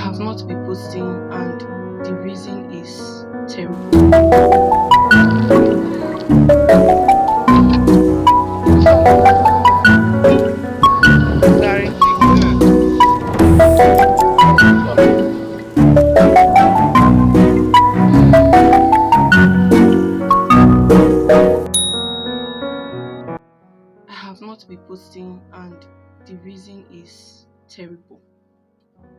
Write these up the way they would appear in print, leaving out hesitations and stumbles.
have not been posting, and the reason is terrible. Sorry. I have not been posting, and the reason is terrible.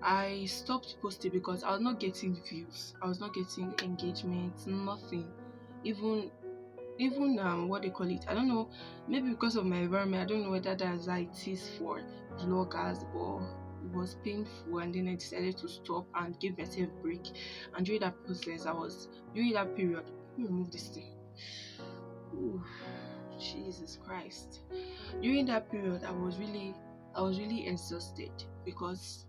I stopped posting because I was not getting views, I was not getting engagement, nothing. Even what they call it, I don't know, maybe because of my environment, I don't know whether that's how it is for vloggers, but it was painful, and then I decided to stop and give myself a break. And during that process, I was during that period, let me remove this thing. Ooh, Jesus Christ. During that period, I was really exhausted because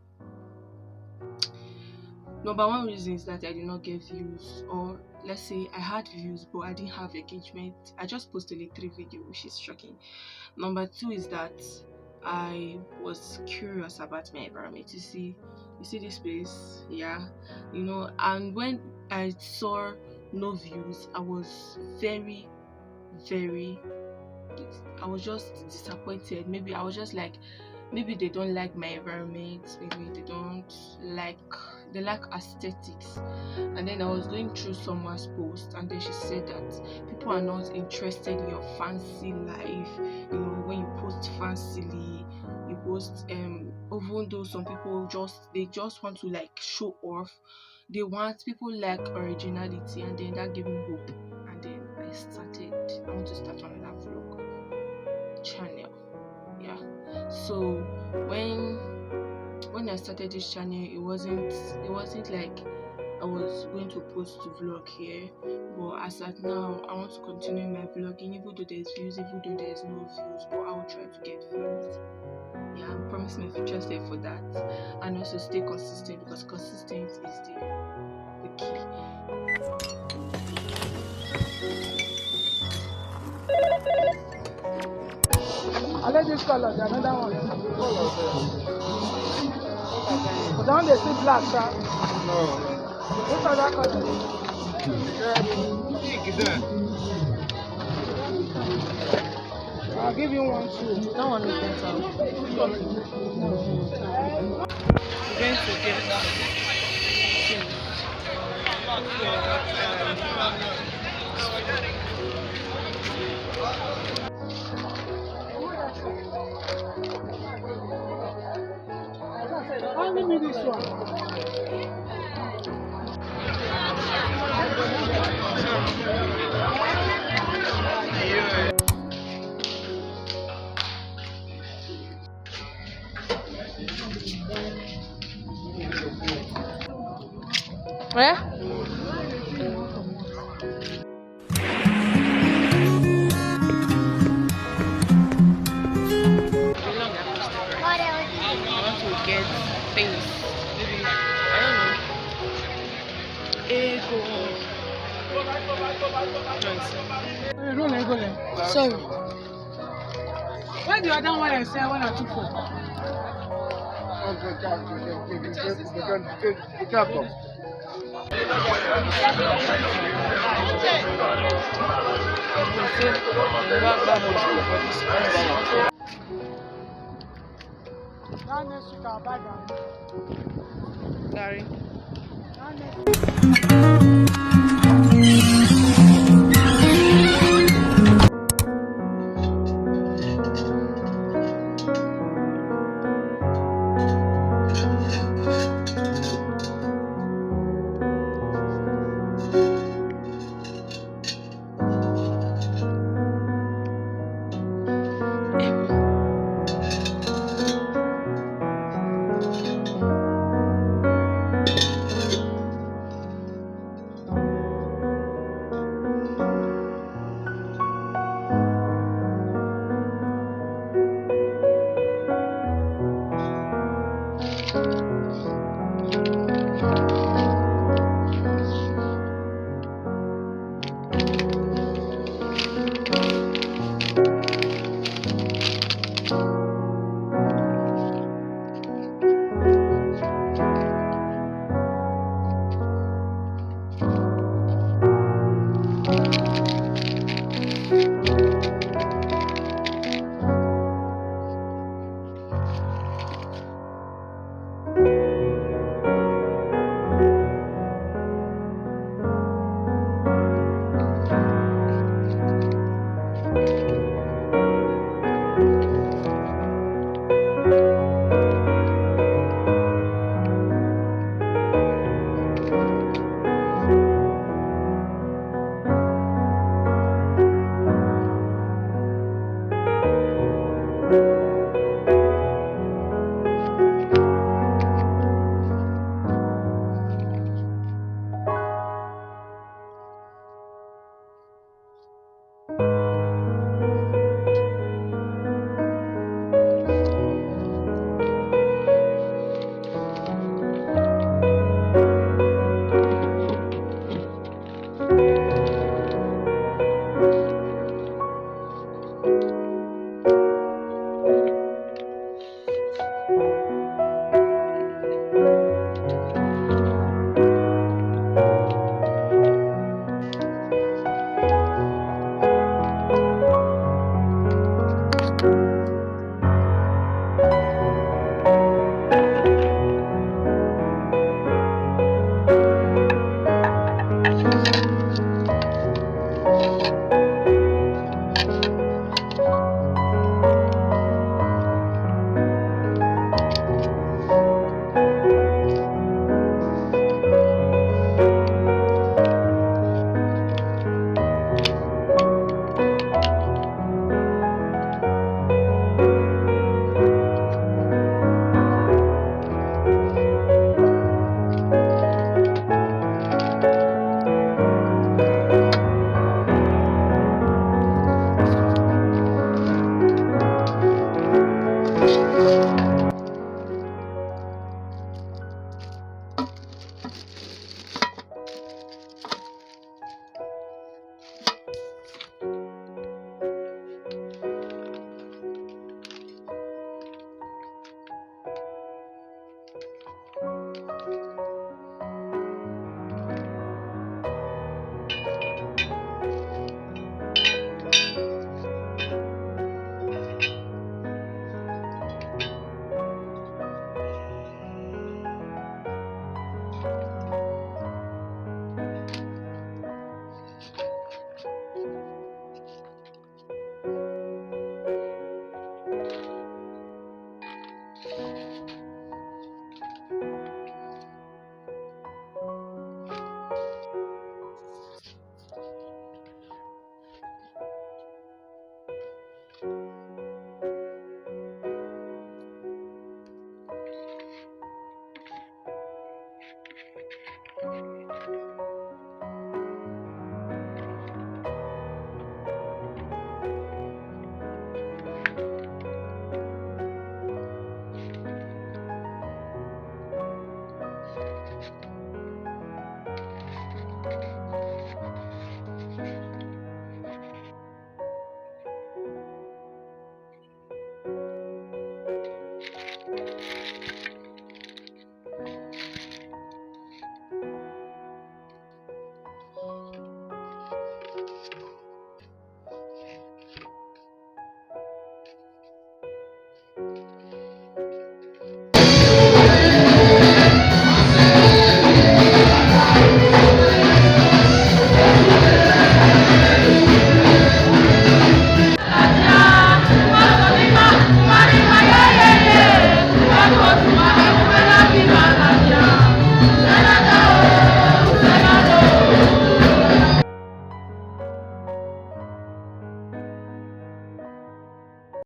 number one reason is that I did not get views, or let's say I had views but I didn't have engagement. I just posted a 3 video, which is shocking. Number two is that I was curious about my environment. You see this place, yeah, and when I saw no views, I was very, very, I was just disappointed. Maybe I was just like, maybe they don't like my environment, maybe they like aesthetics. And then I was going through someone's post, and then she said that people are not interested in your fancy life. When you post fancily, you post even though some people just want to like show off, they want people like originality. And then that gave me hope, and then I want to start another vlog channel. Yeah. So when I started this channel, it wasn't like I was going to post to vlog here. But as at now, I want to continue my vlogging, even though there's views, even though there's no views, but I will try to get views. Yeah, I'm promising my future self for that. And also stay consistent, because consistency is the key. I like this color, the another one. But down they see black, sir. No. What are that color? I'll give you one too. That one is better. We're going to Only me this one. Where? I want to get things. Maybe, I don't know. Ego. Sorry. Where the other one I said one or two for? Sorry.